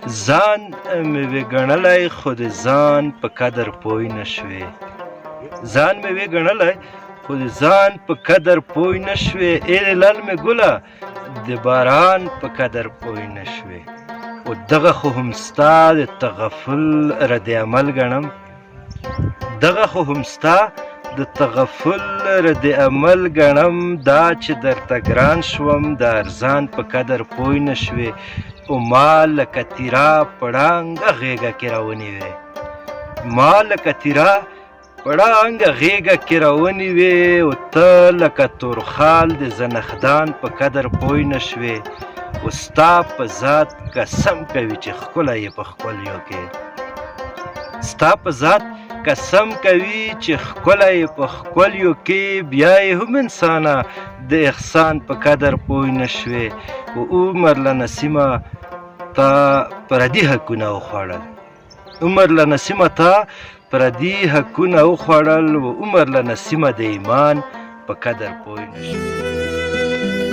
ځان مې وګڼلی خو د ځان په قدر پوی نه شوې ځان مې وګڼلی خو د ځان په قدر پوی نه شوې ای للمې ګله د باران په قدر پوی نه شوې و دغه خو هم ستا د تغفل رد عمل ګڼم دغه خو هم ستا د تغفل رد عمل ګڼم دا چې درته ګران شوم د ارزان په قدر پوی نه شوې او ما لکه تیرا په ړانګه غېږه کې راونیوې ما لکه تیرا په ړانګه غېږه کې راونیوې او ته لکه تورخال د زنخدان په قدر پوی نه شوې او ستا په ذات قسم کوي چې ښکلی یې په ښکلیو کې ستا په ذات قسم کوي چې ښکلی یې په ښکلیو کې بیا یې هم انسانه د احسان په قدر پوی نه شوې و عمر له نسیمه تا پردي حقونه وخوړل عمر له نسیمه تا پردي حقونه وخوړل و عمر له نسیمه د ایمان په قدر پوی نه شوې